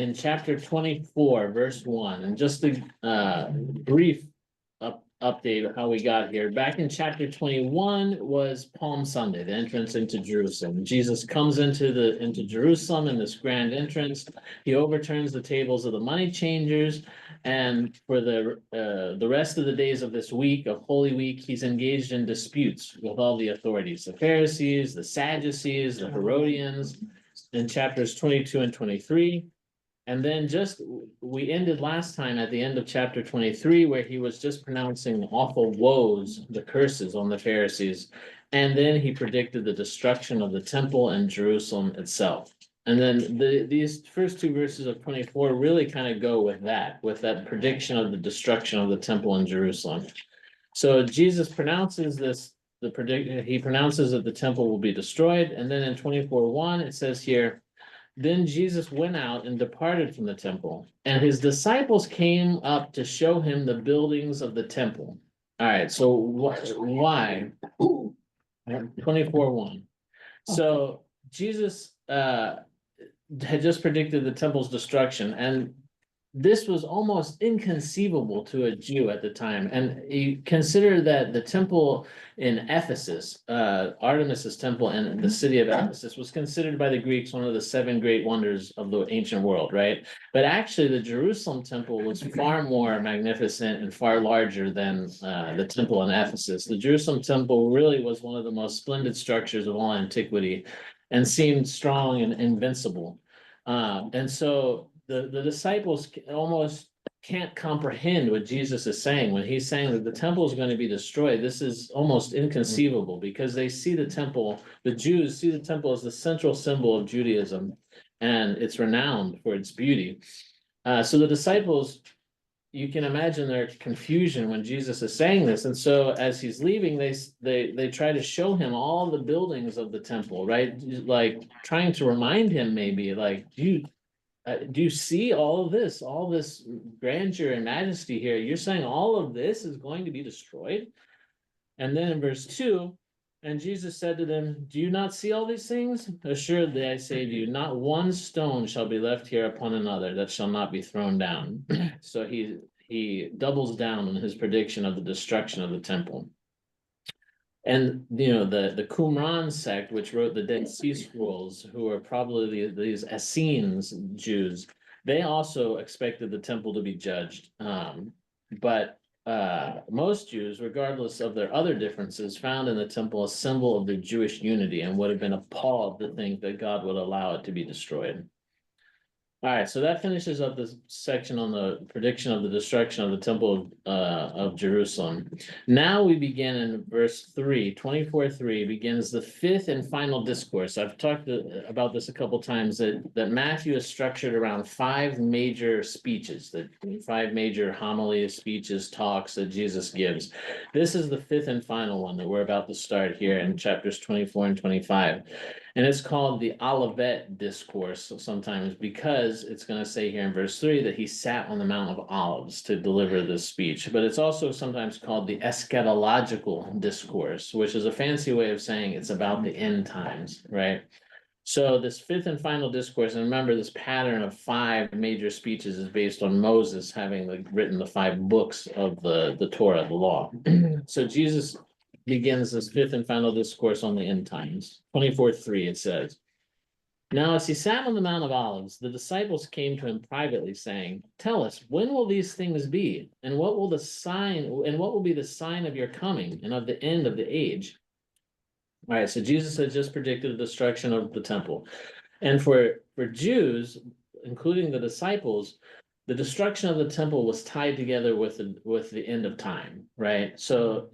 in chapter 24, verse 1, and just a brief update of how we got here. Back in chapter 21 was Palm Sunday, the entrance into Jerusalem. Jesus comes into Jerusalem in this grand entrance. He overturns the tables of the money changers, and for the rest of the days of this week of Holy Week, he's engaged in disputes with all the authorities, the Pharisees, the Sadducees, the Herodians, in chapters 22 and 23. And then we ended last time at the end of chapter 23, where he was just pronouncing the awful woes, the curses on the Pharisees. And then he predicted the destruction of the temple and Jerusalem itself. And then these first two verses of 24 really kind of go with that prediction of the destruction of the temple in Jerusalem. So Jesus pronounces he pronounces that the temple will be destroyed. And then in 24:1, it says here, then Jesus went out and departed from the temple, and his disciples came up to show him the buildings of the temple. All right, so why? 24:1. So Jesus had just predicted the temple's destruction, and this was almost inconceivable to a Jew at the time. And you consider that the temple in Ephesus, Artemis's temple in the city of Ephesus, was considered by the Greeks one of the 7 great wonders of the ancient world, right? But actually, the Jerusalem temple was far more magnificent and far larger than the temple in Ephesus. The Jerusalem temple really was one of the most splendid structures of all antiquity and seemed strong and invincible. And so the disciples almost can't comprehend what Jesus is saying when he's saying that the temple is going to be destroyed. This is almost inconceivable because they see the temple, the Jews see the temple as the central symbol of Judaism, and it's renowned for its beauty. So the disciples, you can imagine their confusion when Jesus is saying this. And so as he's leaving, they try to show him all the buildings of the temple, right? Like trying to remind him maybe, like, do you see all this grandeur and majesty here? You're saying all of this is going to be destroyed? And then in verse 2, and Jesus said to them, do you not see all these things? Assuredly, I say to you, not one stone shall be left here upon another that shall not be thrown down. So he doubles down on his prediction of the destruction of the temple. And the Qumran sect, which wrote the Dead Sea Scrolls, who are probably these Essenes Jews, they also expected the temple to be judged. But most Jews, regardless of their other differences, found in the temple a symbol of their Jewish unity and would have been appalled to think that God would allow it to be destroyed. All right, so that finishes up this section on the prediction of the destruction of the temple of Jerusalem. Now we begin in verse 3, 24:3 begins the fifth and final discourse. I've talked about this a couple times, that Matthew is structured around 5 major speeches, the 5 major homilies, speeches, talks that Jesus gives. This is the fifth and final one that we're about to start here in chapters 24 and 25. And it's called the Olivet Discourse sometimes because it's going to say here in verse 3 that he sat on the Mount of Olives to deliver this speech. But it's also sometimes called the Eschatological Discourse, which is a fancy way of saying it's about the end times, right? So this fifth and final discourse, and remember this pattern of 5 major speeches is based on Moses having written the 5 books of the Torah, the law. So Jesus begins this fifth and final discourse on the end times. 24:3, it says, now as he sat on the Mount of Olives, the disciples came to him privately, saying, tell us, when will these things be? And what will be the sign of your coming and of the end of the age? All right, so Jesus had just predicted the destruction of the temple. And for Jews, including the disciples, the destruction of the temple was tied together with the end of time, right? So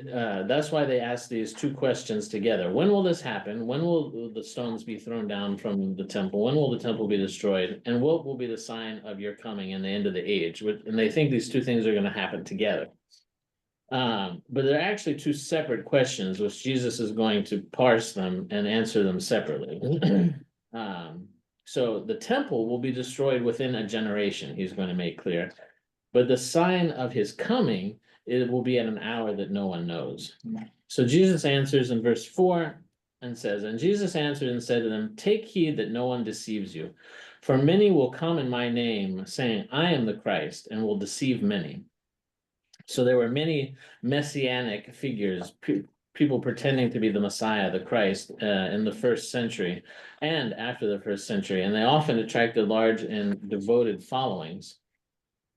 that's why they asked these 2 questions together. When will this happen? When will the stones be thrown down from the temple? When will the temple be destroyed? And what will be the sign of your coming and the end of the age? And they think these 2 things are going to happen together. But they're actually 2 separate questions, which Jesus is going to parse them and answer them separately. So the temple will be destroyed within a generation, he's going to make clear. But the sign of his coming, it will be at an hour that no one knows. So Jesus answers in verse 4 and says, and Jesus answered and said to them, take heed that no one deceives you. For many will come in my name, saying, I am the Christ, and will deceive many. So there were many messianic figures, people pretending to be the Messiah, the Christ, in the first century and after the first century, and they often attracted large and devoted followings.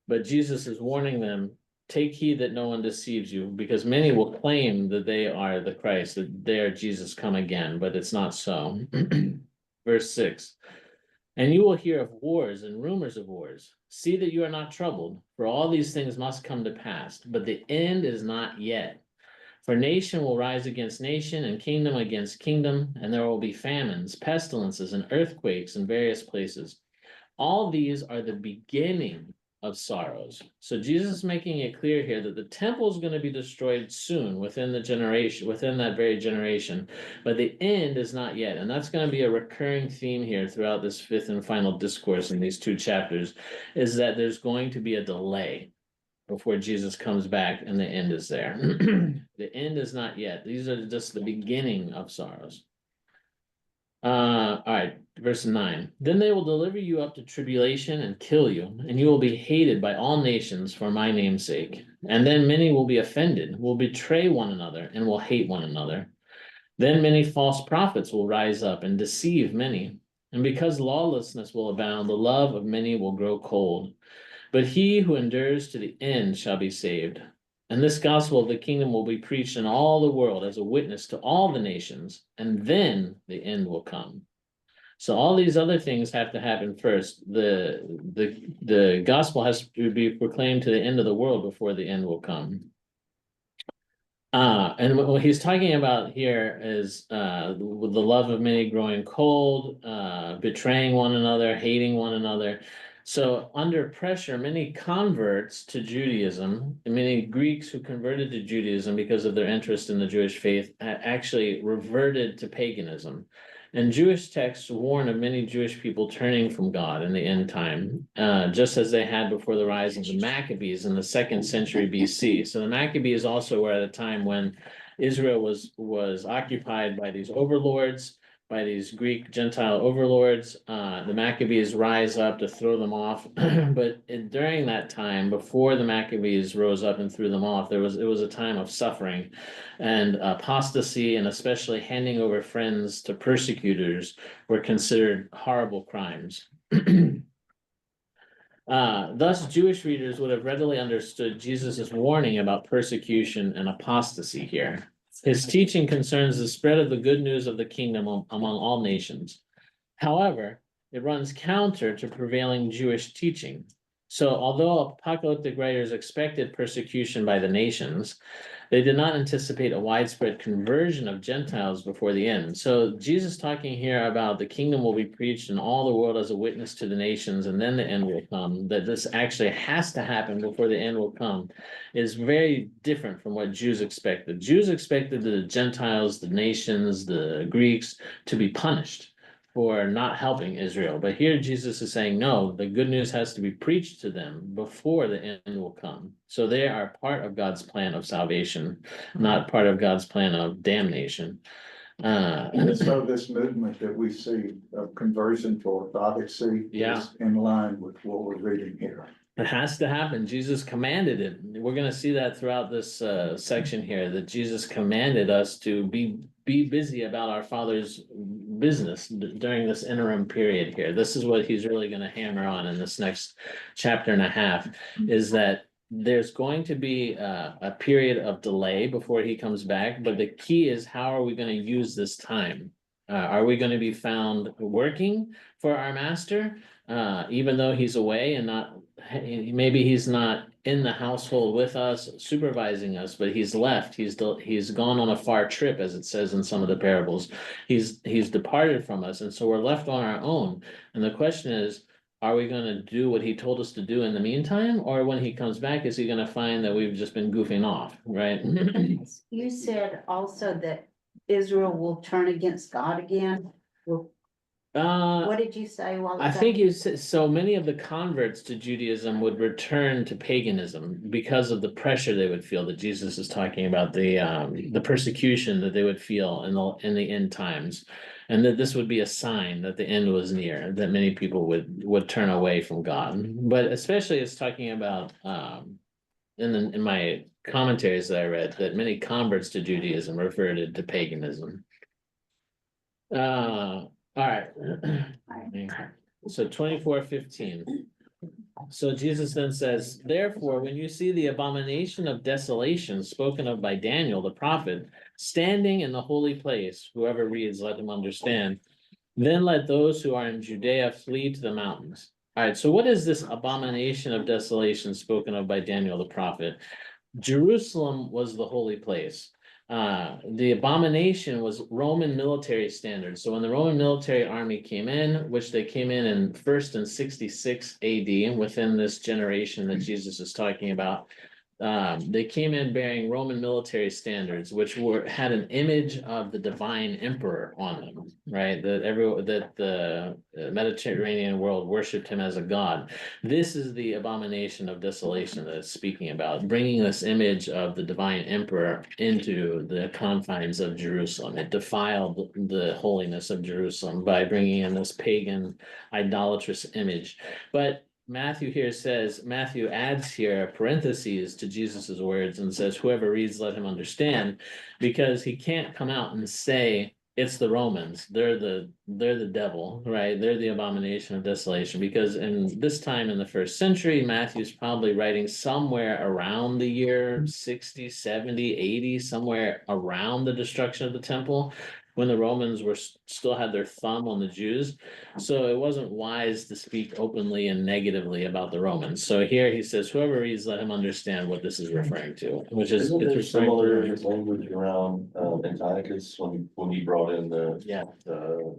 But Jesus is warning them, take heed that no one deceives you, because many will claim that they are the Christ, that they are Jesus come again, but it's not so. Verse 6. And you will hear of wars and rumors of wars. See that you are not troubled, for all these things must come to pass, but the end is not yet. For nation will rise against nation, and kingdom against kingdom, and there will be famines, pestilences, and earthquakes in various places. All these are the beginning of sorrows. So Jesus is making it clear here that the temple is going to be destroyed soon, within the generation, within that very generation, but the end is not yet. And that's going to be a recurring theme here throughout this fifth and final discourse in these 2 chapters, is that there's going to be a delay before Jesus comes back and the end is there. The end is not yet. These are just the beginning of sorrows. All right, verse 9. Then they will deliver you up to tribulation and kill you, and you will be hated by all nations for my name's sake. And then many will be offended, will betray one another, and will hate one another. Then many false prophets will rise up and deceive many. And because lawlessness will abound, the love of many will grow cold. But he who endures to the end shall be saved. And this gospel of the kingdom will be preached in all the world as a witness to all the nations, and then the end will come. So all these other things have to happen first. The gospel has to be proclaimed to the end of the world before the end will come. And what he's talking about here is with the love of many growing cold, betraying one another, hating one another. So under pressure, many converts to Judaism, many Greeks who converted to Judaism because of their interest in the Jewish faith, actually reverted to paganism. And Jewish texts warn of many Jewish people turning from God in the end time, just as they had before the rise of the Maccabees in the 2nd century BC. So the Maccabees also were at a time when Israel was occupied by these overlords, by these Greek Gentile overlords. The Maccabees rise up to throw them off, but during that time, before the Maccabees rose up and threw them off, it was a time of suffering and apostasy, and especially handing over friends to persecutors were considered horrible crimes. Thus, Jewish readers would have readily understood Jesus' warning about persecution and apostasy here. His teaching concerns the spread of the good news of the kingdom among all nations. However, it runs counter to prevailing Jewish teaching. So although apocalyptic writers expected persecution by the nations, they did not anticipate a widespread conversion of Gentiles before the end. So Jesus talking here about the kingdom will be preached in all the world as a witness to the nations, and then the end will come, that this actually has to happen before the end will come, is very different from what Jews expected. Jews expected the Gentiles, the nations, the Greeks to be punished for not helping Israel. But here Jesus is saying, no, the good news has to be preached to them before the end will come. So they are part of God's plan of salvation, not part of God's plan of damnation. And so this movement that we see of conversion to orthodoxy is in line with what we're reading here. It has to happen. Jesus commanded it. We're going to see that throughout this section here, that Jesus commanded us to be busy about our Father's business during this interim period here. This is what he's really going to hammer on in this next chapter and a half, is that there's going to be a period of delay before he comes back, but the key is, how are we going to use this time? Are we going to be found working for our master, even though he's away and not, maybe he's not in the household with us, supervising us, but he's left. He's gone on a far trip, as it says in some of the parables. He's departed from us, and so we're left on our own. And the question is, are we going to do what he told us to do in the meantime, or when he comes back, is he going to find that we've just been goofing off, right? You said also that Israel will turn against God again. What did you say? I think you said so many of the converts to Judaism would return to paganism because of the pressure they would feel, that Jesus is talking about, the persecution that they would feel in the end times. and that this would be a sign that the end was near, that many people would turn away from God. But especially it's talking about in my commentaries that I read, that many converts to Judaism reverted to paganism. All right. So 24:15. So Jesus then says, therefore, when you see the abomination of desolation spoken of by Daniel the prophet, standing in the holy place, whoever reads, let him understand. Then let those who are in Judea flee to the mountains. All right, so what is this abomination of desolation spoken of by Daniel the prophet? Jerusalem was the holy place. The abomination was Roman military standards. So when the Roman military army came in, which they came in first in 66 AD, within this generation that Jesus is talking about, they came in bearing Roman military standards, which had an image of the divine emperor on them, right? That the Mediterranean world worshipped him as a god. This is the abomination of desolation that it's speaking about, bringing this image of the divine emperor into the confines of Jerusalem. It defiled the holiness of Jerusalem by bringing in this pagan, idolatrous image. But Matthew adds here parentheses to Jesus's words and says, whoever reads, let him understand, because he can't come out and say it's the Romans. They're the devil, right? They're the abomination of desolation, because in this time in the first century, Matthew's probably writing somewhere around the year 60, 70, 80, somewhere around the destruction of the temple, when the Romans still had their thumb on the Jews. So it wasn't wise to speak openly and negatively about the Romans. So here he says, whoever reads, let him understand what this is referring to, which is Isn't there it's referring similar to. language around Antiochus when he brought in Yeah. the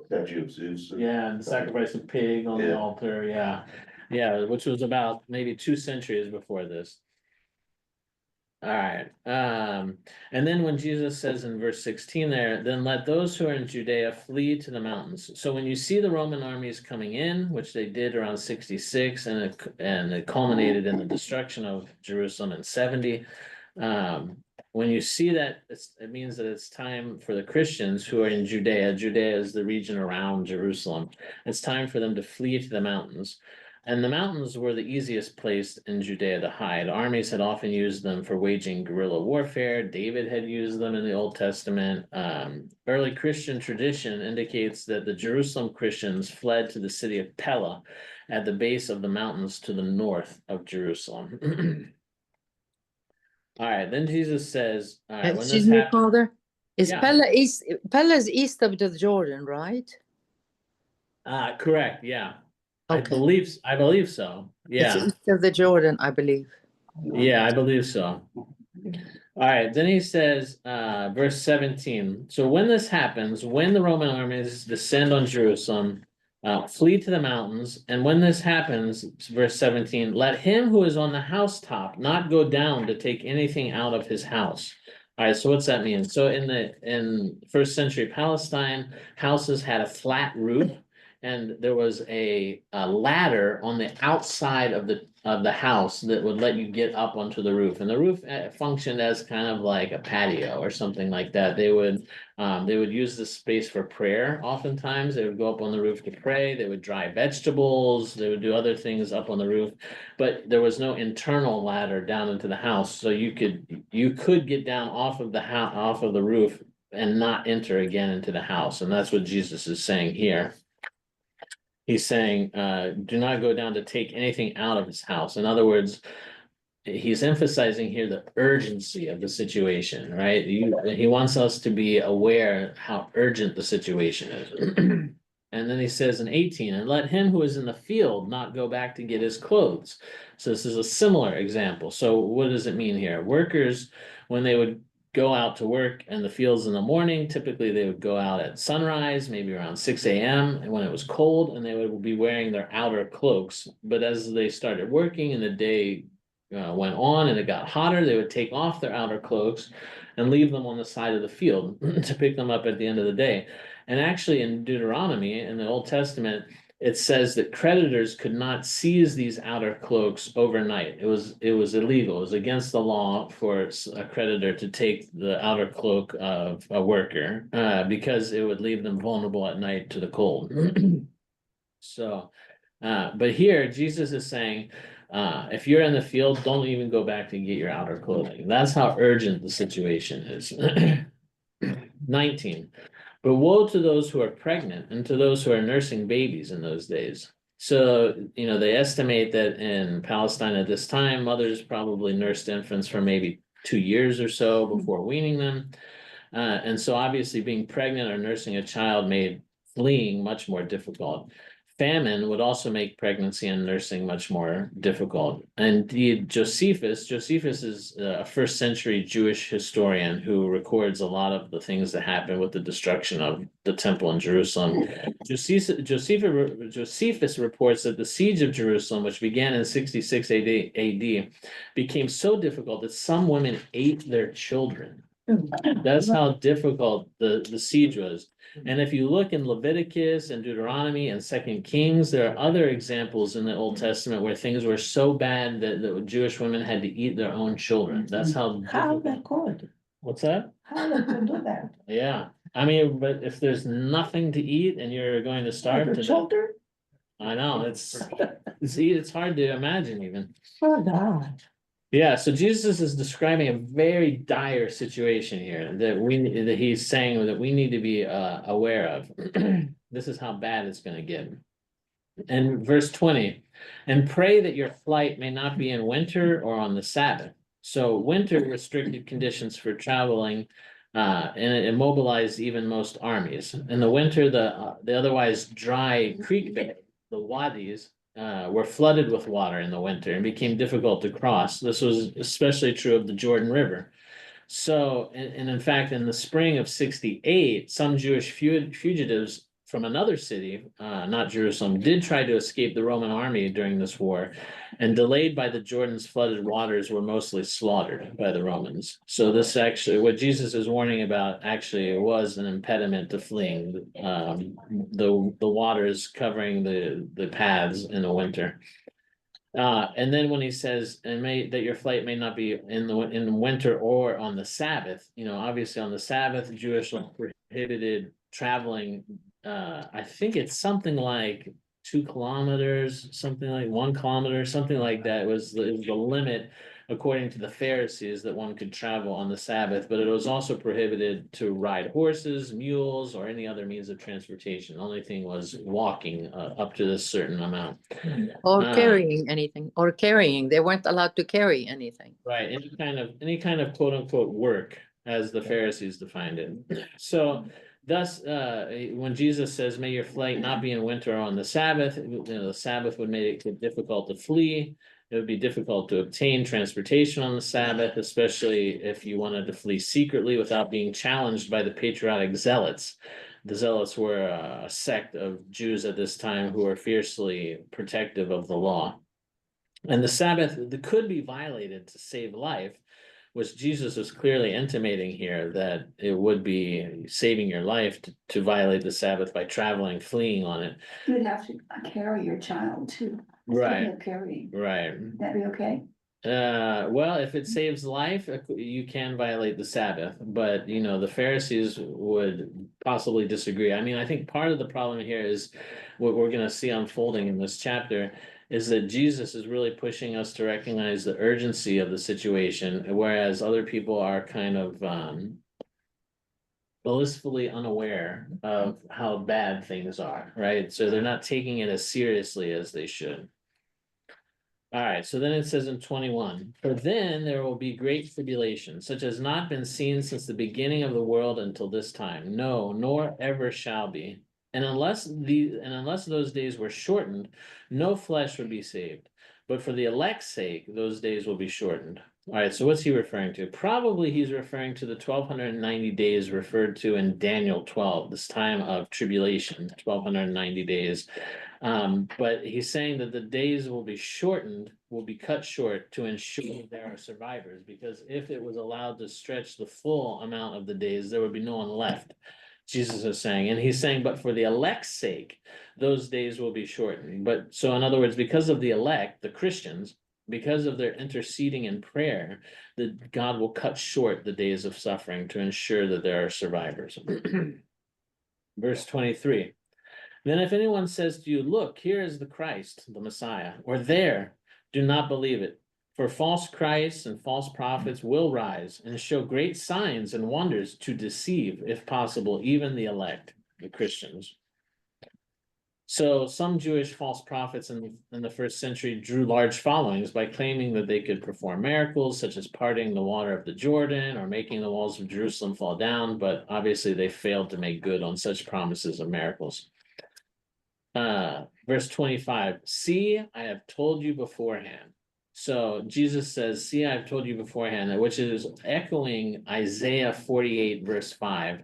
statue of Zeus? Yeah, and the sacrifice of pig on the Yeah. altar, yeah, which was about maybe 2 centuries before this. All right, and then when Jesus says in verse 16 there, then let those who are in Judea flee to the mountains. So when you see the Roman armies coming in, which they did around 66, and it culminated in the destruction of Jerusalem in 70, when you see that, it means that it's time for the Christians who are in Judea. Judea is the region around Jerusalem. It's time for them to flee to the mountains. And the mountains were the easiest place in Judea to hide. Armies had often used them for waging guerrilla warfare. David had used them in the Old Testament. Early Christian tradition indicates that the Jerusalem Christians fled to the city of Pella at the base of the mountains to the north of Jerusalem. All right, then Jesus says, all right, when Excuse this me, happened, Father. Is Yeah. Pella's east of the Jordan, right? correct, yeah. Okay. I believe so. It's Yeah, east of the Jordan, I believe. yeah, I believe so. All right, then he says, verse 17. So when this happens, when the Roman armies descend on Jerusalem, flee to the mountains, and when this happens, verse 17, let him who is on the housetop not go down to take anything out of his house. All right, so what's that mean? So in first century Palestine, houses had a flat roof, and there was a ladder on the outside of the house that would let you get up onto the roof, and the roof functioned as kind of like a patio or something like that. They would use this space for prayer. Oftentimes they would go up on the roof to pray. They would dry vegetables. They would do other things up on the roof, but there was no internal ladder down into the house, so you could get down off of the roof and not enter again into the house. And that's what Jesus is saying here. He's saying, do not go down to take anything out of his house. In other words, he's emphasizing here the urgency of the situation, right? He wants us to be aware how urgent the situation is. And then he says in 18, and let him who is in the field not go back to get his clothes. So this is a similar example. So what does it mean here? Workers, when they would go out to work in the fields in the morning, typically they would go out at sunrise, maybe around 6 a.m. and when it was cold, and they would be wearing their outer cloaks. But as they started working and the day went on and it got hotter, they would take off their outer cloaks and leave them on the side of the field to pick them up at the end of the day. And actually in Deuteronomy, in the Old Testament, it says that creditors could not seize these outer cloaks overnight. It was illegal. It was against the law for a creditor to take the outer cloak of a worker, because it would leave them vulnerable at night to the cold. So, but here Jesus is saying, if you're in the field, don't even go back to get your outer clothing. That's how urgent the situation is. 19. But woe to those who are pregnant and to those who are nursing babies in those days. So, they estimate that in Palestine at this time, mothers probably nursed infants for maybe 2 years or so before weaning them. And so obviously being pregnant or nursing a child made fleeing much more difficult. Famine would also make pregnancy and nursing much more difficult. And indeed, Josephus is a first century Jewish historian who records a lot of the things that happened with the destruction of the temple in Jerusalem. Josephus reports that the siege of Jerusalem, which began in 66 AD, became so difficult that some women ate their children. That's how difficult the siege was. And if you look in Leviticus and Deuteronomy and Second Kings, there are other examples in the Old Testament where things were so bad that the Jewish women had to eat their own children. That's how they difficult. could, What's that? how they could do that. Yeah, I mean, but if there's nothing to eat and you're going to starve to death, Children? I know, it's hard to imagine even. Oh, God. Yeah, so Jesus is describing a very dire situation here that he's saying that we need to be aware of. This is how bad it's going to get. And verse 20, and pray that your flight may not be in winter or on the Sabbath. So winter restricted conditions for traveling, and it immobilized even most armies. In the winter, the otherwise dry creek bed, the wadis, were flooded with water in the winter and became difficult to cross. This was especially true of the Jordan River. So, and in fact, in the spring of 68, some Jewish fugitives from another city, not Jerusalem, did try to escape the Roman army during this war, and delayed by the Jordan's flooded waters were mostly slaughtered by the Romans. So this actually, what Jesus is warning about, actually was an impediment to fleeing, the waters covering the paths in the winter. And then when he says, and that your flight may not be in winter or on the Sabbath, obviously on the Sabbath, Jewish law prohibited traveling. I think it's something like 2 kilometers, something like 1 kilometer, something like that. It was the limit, according to the Pharisees, that one could travel on the Sabbath, but it was also prohibited to ride horses, mules, or any other means of transportation. The only thing was walking up to this certain amount. Or carrying anything, or carrying. They weren't allowed to carry anything. Right, any kind of quote unquote work, as the Pharisees defined it. So thus, when Jesus says, may your flight not be in winter or on the Sabbath, the Sabbath would make it difficult to flee. It would be difficult to obtain transportation on the Sabbath, especially if you wanted to flee secretly without being challenged by the patriotic zealots. The zealots were a sect of Jews at this time who were fiercely protective of the law. And the Sabbath could be violated to save life, which Jesus was clearly intimating here, that it would be saving your life to violate the Sabbath by traveling, fleeing on it. You'd have to carry your child too. Right. Carrying. Right. That be okay? Well, if it saves life, you can violate the Sabbath, but the Pharisees would possibly disagree. I mean, I think part of the problem here is what we're going to see unfolding in this chapter is that Jesus is really pushing us to recognize the urgency of the situation, whereas other people are kind of blissfully unaware of how bad things are, right? So they're not taking it as seriously as they should. All right, so then it says in 21, for then there will be great tribulation, such as not been seen since the beginning of the world until this time. No, nor ever shall be. And unless those days were shortened, no flesh would be saved. But for the elect's sake, those days will be shortened. All right, so what's he referring to? Probably he's referring to the 1290 days referred to in Daniel 12, this time of tribulation, 1290 days. But he's saying that the days will be shortened, will be cut short to ensure there are survivors, because if it was allowed to stretch the full amount of the days, there would be no one left Jesus is saying, and he's saying, but for the elect's sake, those days will be shortened. But so in other words, because of the elect, the Christians, because of their interceding in prayer, that God will cut short the days of suffering to ensure that there are survivors. Verse 23. Then if anyone says to you, look, here is the Christ, the Messiah, or there, do not believe it. For false Christs and false prophets will rise and show great signs and wonders to deceive, if possible, even the elect, the Christians. So some Jewish false prophets in the first century drew large followings by claiming that they could perform miracles, such as parting the water of the Jordan or making the walls of Jerusalem fall down, but obviously they failed to make good on such promises of miracles. Verse 25, see, I have told you beforehand. So Jesus says, see, I've told you beforehand, which is echoing Isaiah 48, verse 5.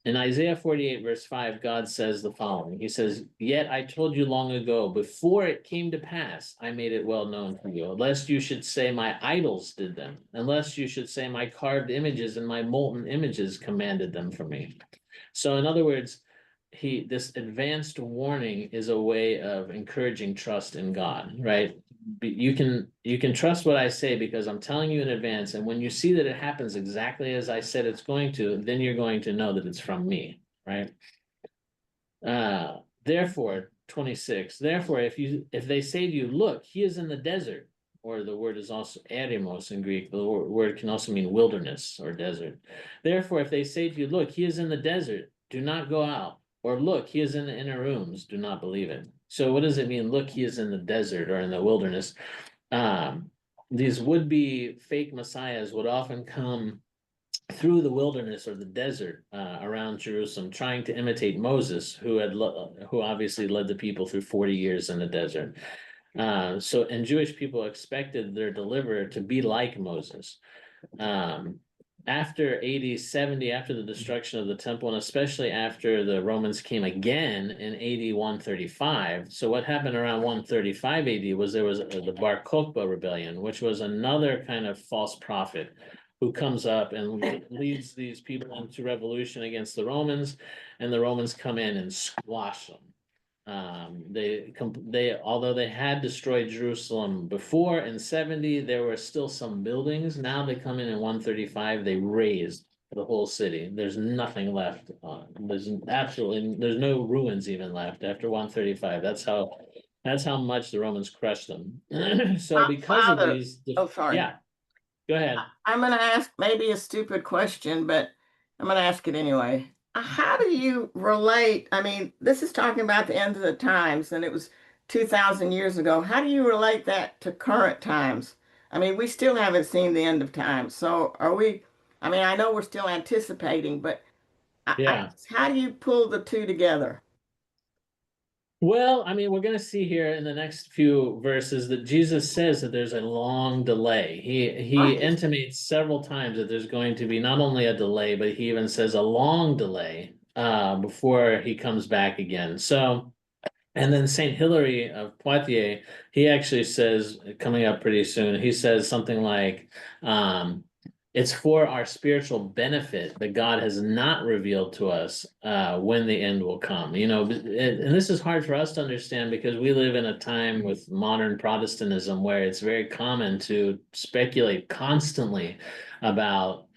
In Isaiah 48, verse 5, God says the following. He says, yet I told you long ago, before it came to pass, I made it well known to you, lest you should say my idols did them, unless you should say my carved images and my molten images commanded them from me. So in other words, this advanced warning is a way of encouraging trust in God, right? You can trust what I say because I'm telling you in advance, and when you see that it happens exactly as I said it's going to, then you're going to know that it's from me, right? Therefore, 26, therefore, if they say to you, look, he is in the desert, or the word is also eremos in Greek, the word can also mean wilderness or desert. Therefore, if they say to you, look, he is in the desert, do not go out. Or look, he is in the inner rooms, do not believe it. So what does it mean? Look, he is in the desert or in the wilderness. These would-be fake messiahs would often come through the wilderness or the desert around Jerusalem, trying to imitate Moses, who obviously led the people through 40 years in the desert. And Jewish people expected their deliverer to be like Moses. After AD 70, after the destruction of the temple, and especially after the Romans came again in AD 135. So what happened around 135 AD was there was the Bar Kokhba rebellion, which was another kind of false prophet who comes up and leads these people into revolution against the Romans, and the Romans come in and squash them. Although they had destroyed Jerusalem before in 70, there were still some buildings. Now they come in 135, they razed the whole city. There's nothing left. There's no ruins even left after 135. That's how much the Romans crushed them. So because of Father, these, sorry. yeah, go ahead. I'm going to ask maybe a stupid question, but I'm going to ask it anyway. How do you relate? I mean, this is talking about the end of the times, and it was 2,000 years ago. How do you relate that to current times? I mean, we still haven't seen the end of time. So are we? I mean, I know we're still anticipating, but Yeah. how do you pull the two together? Well, I mean, we're going to see here in the next few verses that Jesus says that there's a long delay. He Right. intimates several times that there's going to be not only a delay, but he even says a long delay before he comes back again. So, and then Saint Hilary of Poitiers, he actually says, coming up pretty soon, he says something like, it's for our spiritual benefit that God has not revealed to us when the end will come. You know, and this is hard for us to understand because we live in a time with modern Protestantism where it's very common to speculate constantly about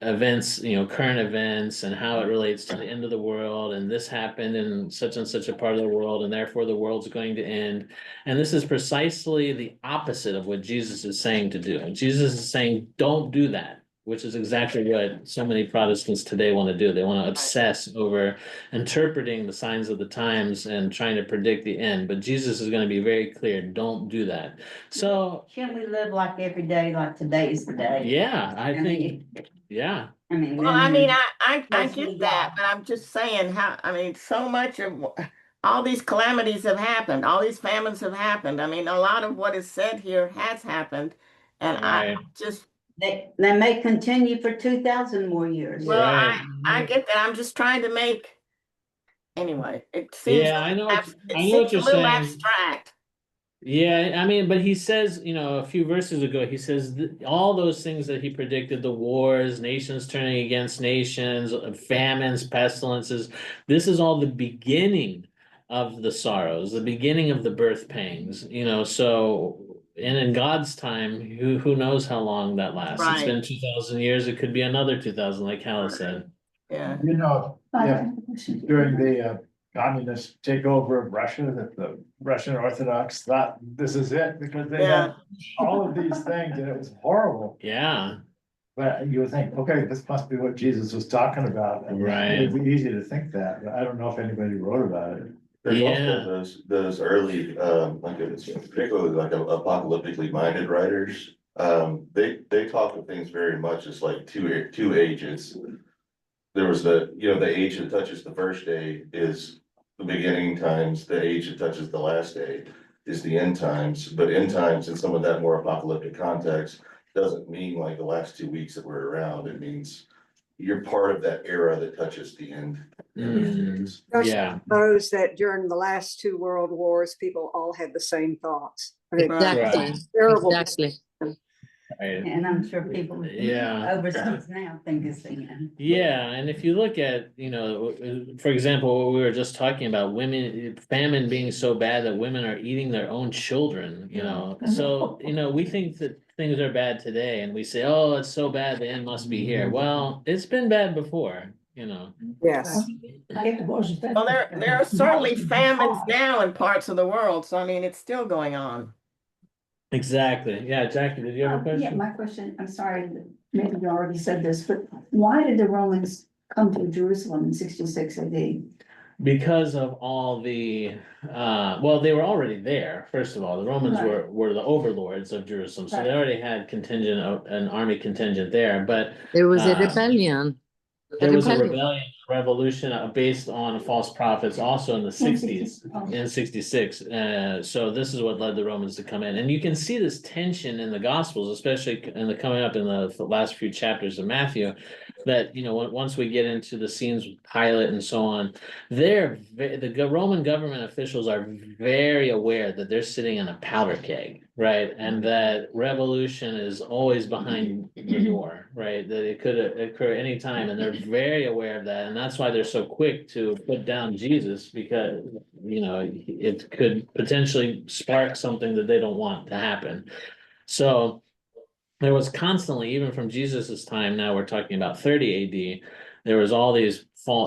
events, you know, current events and how it relates to the end of the world, and this happened in such and such a part of the world, and therefore the world's going to end. And this is precisely the opposite of what Jesus is saying to do. Jesus is saying, don't do that, which is exactly what so many Protestants today want to do. They want to obsess over interpreting the signs of the times and trying to predict the end. But Jesus is going to be very clear, don't do that. So Can we live like every day, like today is the day? yeah, I think, mean, yeah. I mean. Well, I mean, I Yes, get we that, are. but I'm just saying how, I mean, so much of all these calamities have happened, all these famines have happened. I mean, a lot of what is said here has happened. And I Right. just, They may continue for 2,000 more years. well, Right. I get that. I'm just trying to make, anyway, it seems, Yeah, I know it what seems you're a little saying. abstract. Yeah, I mean, but he says, a few verses ago, he says all those things that he predicted, the wars, nations turning against nations, famines, pestilences, this is all the beginning of the sorrows, the beginning of the birth pangs, so and in God's time, who knows how long that lasts? It's Right. been 2,000 years, it could be another 2,000, like Hal said. Yeah. You know, yeah, during the communist takeover of Russia, that the Russian Orthodox thought this is it, because they Yeah. had all of these things and it was horrible. Yeah, But you would think, okay, this must be what Jesus was talking about. And Right. It'd be easy to think that, but I don't know if anybody wrote about it. There's Yeah. also those early, like it's particularly like apocalyptically minded writers. They talk of things very much as like two ages. There was the age that touches the first day is the beginning times, the age that touches the last day is the end times, but end times in some of that more apocalyptic context doesn't mean like the last 2 weeks that we're around. It means you're part of that era that touches the end. Yeah. Suppose that during the last two world wars, people all had the same thoughts. I mean, Exactly, terrible. exactly. Right. And I'm sure people Yeah. overseas now think it's the end. Yeah, and if you look at, for example, what we were just talking about, famine being so bad that women are eating their own children, So, we think that things are bad today and we say, oh, it's so bad, the end must be here. Well, it's been bad before, Yes. Well, there are certainly famines now in parts of the world, so I mean, it's still going on. Exactly. Yeah, Jackie, did you have a Yeah, question? my question, I'm sorry, maybe you already said this, but why did the Romans come to Jerusalem in 66 AD? Because of all the, well, they were already there, first of all, the Romans Right. were the overlords of Jerusalem, so they Right. already had an army contingent there, but. There was a Uh, rebellion. There was a rebellion, revolution based on false prophets also in the sixties, Oh. in 66. So this is what led the Romans to come in. And you can see this tension in the Gospels, especially coming up in the last few chapters of Matthew, that, once we get into the scenes with Pilate and so on, the Roman government officials are very aware that they're sitting in a powder keg, right? And that revolution is always behind the door, right? That it could occur anytime, and they're very aware of that, and that's why they're so quick to put down Jesus, because it could potentially spark something that they don't want to happen. So there was constantly, even from Jesus's time, now we're talking about 30 AD, there was all these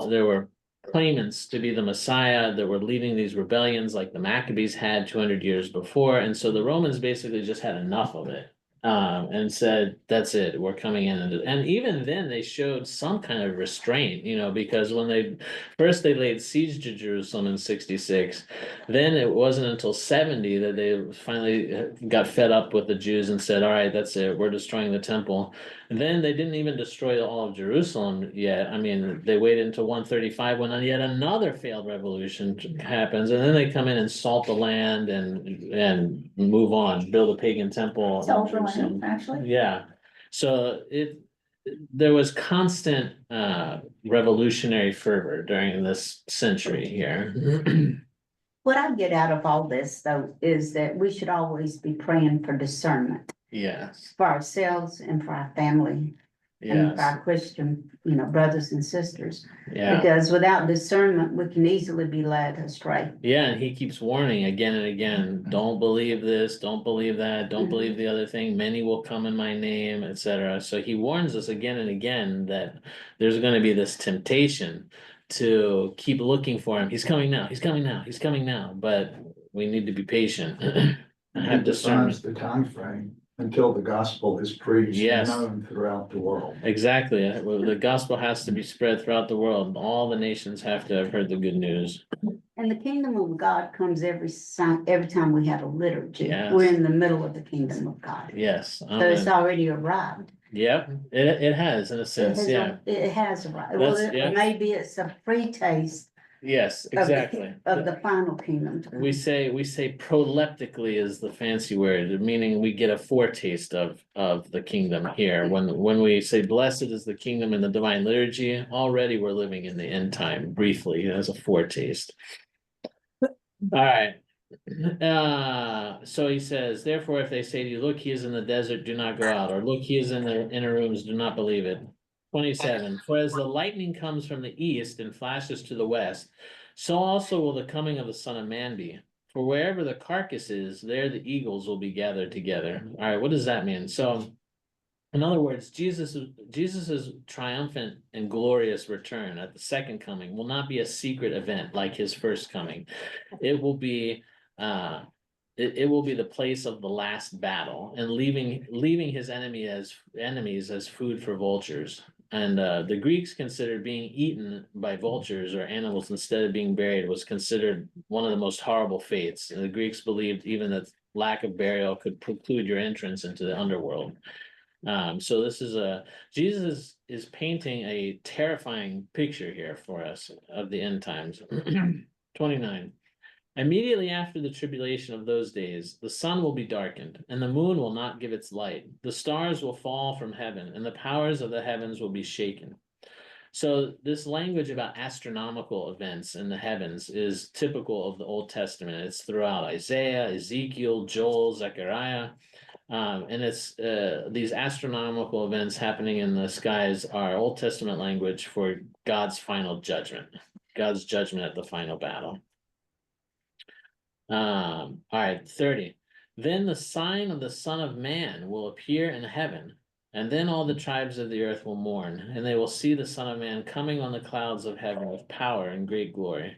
there were claimants to be the Messiah that were leading these rebellions like the Maccabees had 200 years before. And so the Romans basically just had enough of it. And said, that's it, we're coming in. And even then they showed some kind of restraint, because when they laid siege to Jerusalem in 66, then it wasn't until 70 that they finally got fed up with the Jews and said, all right, that's it, we're destroying the temple. And then they didn't even destroy all of Jerusalem yet. I mean, they waited until 135 when yet another failed revolution happens, and then they come in and salt the land and move on, build a pagan temple. It's all for land, actually. Yeah, so there was constant revolutionary fervor during this century here. What I get out of all this, though, is that we should always be praying for discernment Yes, for ourselves and for our family and for yes, our Christian, brothers and sisters. yeah. Because without discernment, we can easily be led astray. Yeah, and he keeps warning again and again, don't believe this, don't believe that, don't believe the other thing, many will come in my name, etc. So he warns us again and again that there's going to be this temptation to keep looking for him. He's coming now, he's coming now, he's coming now, but we need to be patient and have It defines discernment. the time frame until the gospel is preached Yes. and known throughout the world. Exactly. Well, the gospel has to be spread throughout the world. All the nations have to have heard the good news. And the kingdom of God comes every time we have a liturgy. Yes. We're in the middle of the kingdom of God. Yes. So it's already arrived. Yep, it has in a sense, yeah. It has arrived. Well, Yeah. maybe it's a pre-taste Yes, of the- exactly. of the final kingdom. to come. We say proleptically is the fancy word, meaning we get a foretaste of the kingdom here. When we say blessed is the kingdom in the divine liturgy, already we're living in the end time briefly as a foretaste. All right, So he says, therefore, if they say to you, look, he is in the desert, do not go out, or look, he is in the inner rooms, do not believe it. 27, for as the lightning comes from the east and flashes to the west, so also will the coming of the Son of Man be. For wherever the carcass is, there the eagles will be gathered together. All right, what does that mean? So, in other words, Jesus's triumphant and glorious return at the second coming will not be a secret event like his first coming. It will be it will be the place of the last battle and leaving his enemies as food for vultures. And the Greeks considered being eaten by vultures or animals instead of being buried was considered one of the most horrible fates. And the Greeks believed even that lack of burial could preclude your entrance into the underworld. So this is Jesus is painting a terrifying picture here for us of the end times. 29. Immediately after the tribulation of those days, the sun will be darkened, and the moon will not give its light. The stars will fall from heaven, and the powers of the heavens will be shaken. So this language about astronomical events in the heavens is typical of the Old Testament. It's throughout Isaiah, Ezekiel, Joel, Zechariah. And it's these astronomical events happening in the skies are Old Testament language for God's final judgment, God's judgment at the final battle. All right, 30. Then the sign of the Son of Man will appear in heaven, and then all the tribes of the earth will mourn, and they will see the Son of Man coming on the clouds of heaven with power and great glory.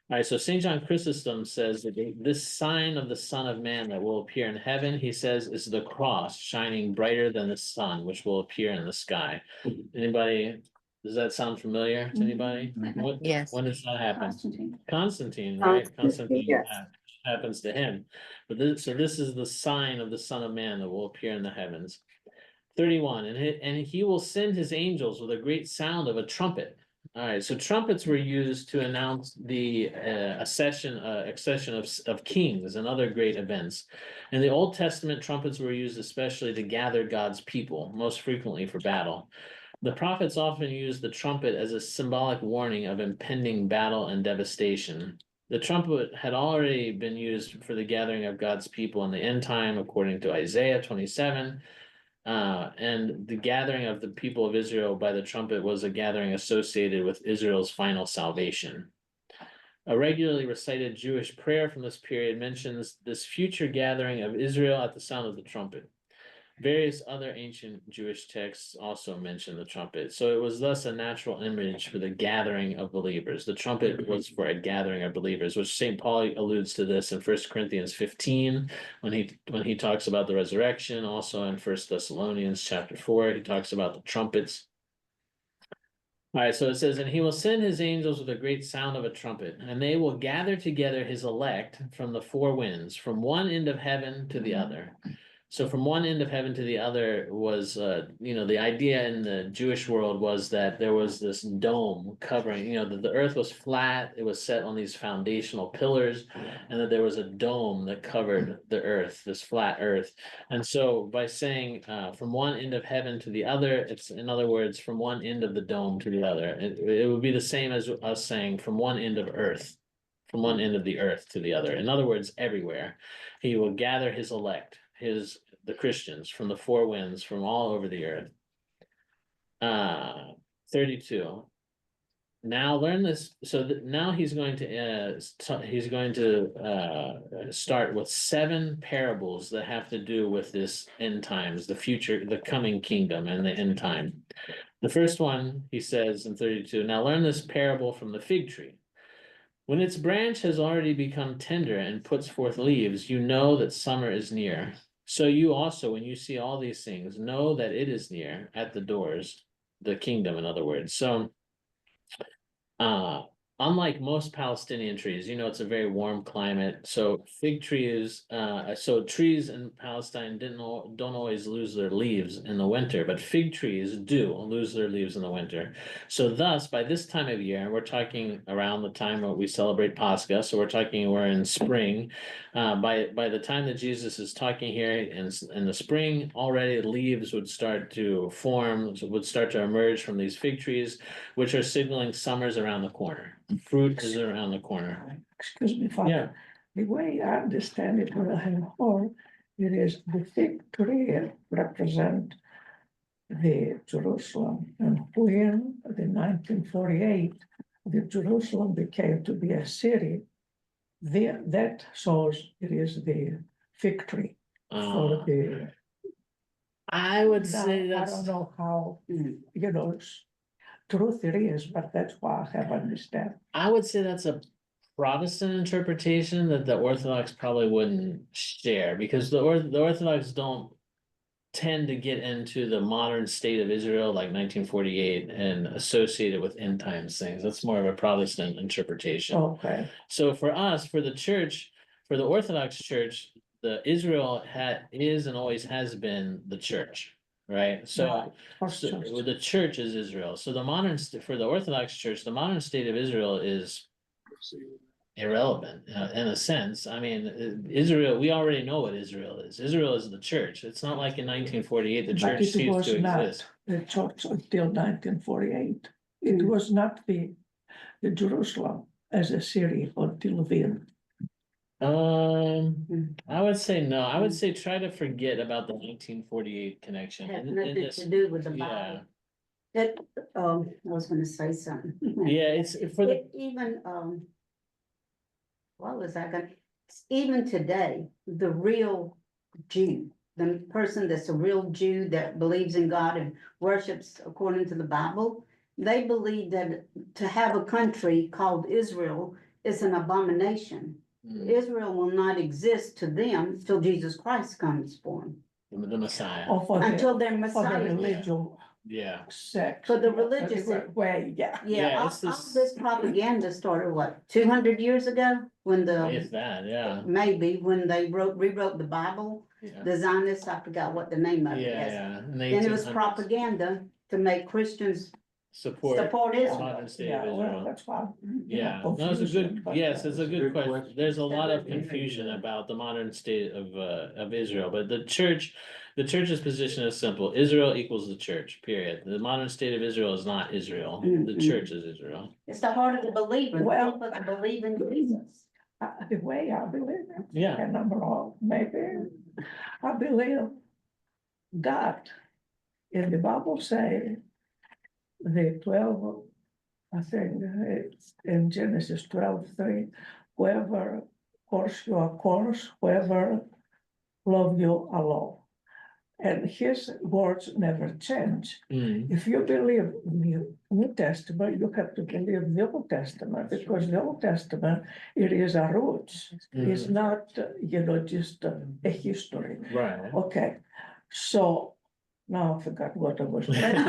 All right, so St. John Chrysostom says that this sign of the Son of Man that will appear in heaven, he says, is the cross shining brighter than the sun, which will appear in the sky. Anybody, does that sound familiar to anybody? Yes. When does that happen? Constantine. Right? Constantine, yes. Happens to him. But this is the sign of the Son of Man that will appear in the heavens. 31, and he will send his angels with a great sound of a trumpet. All right, so trumpets were used to announce the accession of kings and other great events. In the Old Testament, trumpets were used especially to gather God's people, most frequently for battle. The prophets often used the trumpet as a symbolic warning of impending battle and devastation. The trumpet had already been used for the gathering of God's people in the end time, according to Isaiah 27. And the gathering of the people of Israel by the trumpet was a gathering associated with Israel's final salvation. A regularly recited Jewish prayer from this period mentions this future gathering of Israel at the sound of the trumpet. Various other ancient Jewish texts also mention the trumpet. So it was thus a natural image for the gathering of believers. The trumpet was for a gathering of believers, which St. Paul alludes to this in 1 Corinthians 15 when he talks about the resurrection. Also in 1 Thessalonians chapter 4, he talks about the trumpets. All right, so it says, and he will send his angels with a great sound of a trumpet, and they will gather together his elect from the four winds, from one end of heaven to the other. So from one end of heaven to the other was, the idea in the Jewish world was that there was this dome covering, the earth was flat, it was set on these foundational pillars, and that there was a dome that covered the earth, this flat earth. And so by saying from one end of heaven to the other, it's in other words, from one end of the dome to the other. It would be the same as us saying from one end of earth, from one end of the earth to the other. In other words, everywhere. He will gather his elect, the Christians from the four winds from all over the earth. 32. Now learn this. So now he's going to start with 7 parables that have to do with this end times, the future, the coming kingdom, and the end time. The first one, he says in 32. Now learn this parable from the fig tree. When its branch has already become tender and puts forth leaves, you know that summer is near. So you also, when you see all these things, know that it is near at the doors, the kingdom, in other words. So, unlike most Palestinian trees, it's a very warm climate. So fig trees, trees in Palestine don't always lose their leaves in the winter, but fig trees do lose their leaves in the winter. So thus, by this time of year, and we're talking around the time where we celebrate Pascha, so we're in spring. By the time that Jesus is talking here in the spring, already leaves would start to form, would start to emerge from these fig trees, which are signaling summer's around the corner. Fruit is around the corner. Excuse me, Father. Yeah. The way I understand it, or it is the fig tree represent the Jerusalem, and when the 1948, the Jerusalem became to be a city, that shows it is the fig tree for the. I would Now, say I that's, don't know how, truth it is, but that's why I have understand. I would say that's a Protestant interpretation that the Orthodox probably wouldn't share, because the Orthodox don't tend to get into the modern state of Israel like 1948 and associate it with end times things. That's more of a Protestant interpretation. Okay, So for us, for the church, for the Orthodox Church, the Israel is and always has been the church, right? So, first church. the church is Israel. So the modern, for the Orthodox Church, the modern state of Israel is irrelevant in a sense. I mean, Israel, we already know what Israel is. Israel is the church. It's not like in 1948 the But church it ceased was to not exist. the church until 1948. It was not the Jerusalem as a city until then. I would say no. I would say try to forget about the 1948 connection. Had in nothing this- to do with the Yeah, Bible. That, I was gonna say something. yeah, it's for the, Even, what was I gonna, even today, the real Jew, the person that's a real Jew that believes in God and worships according to the Bible, they believe that to have a country called Israel is an abomination. Israel will not exist to them till Jesus Christ comes for them, the Messiah. Or for until their the Messiah. religious Yeah, sect. For the religious way, yeah. Yeah, Yeah, all it's this- this propaganda started, what, 200 years ago? When if that, yeah. maybe when they rewrote the Bible, Yeah, the Zionists, I forgot what the name of it yeah, is. yeah. In the Then it was 1800s, propaganda to make Christians support support the Israel. modern state Yeah, of well, Israel. that's why. Yeah, no, it's a good, yes, it's a good question. There's a lot of confusion about the modern state of Israel, but the church's position is simple. Israel equals the church, period. The modern state of Israel is not Israel. The church is Israel. It's the heart of the believer, Well- people that believe in Jesus. The way I believe it. Yeah. And I'm wrong, maybe. I believe God, in the Bible say, the 12, I think it's in Genesis 12:3, whoever curse you are cursed, whoever love you are loved. And his words never change. If you believe in the New Testament, you have to believe the Old Testament, because the Old Testament, it is a roots. It's not, just a history. Right. Okay, so now I forgot what I was saying.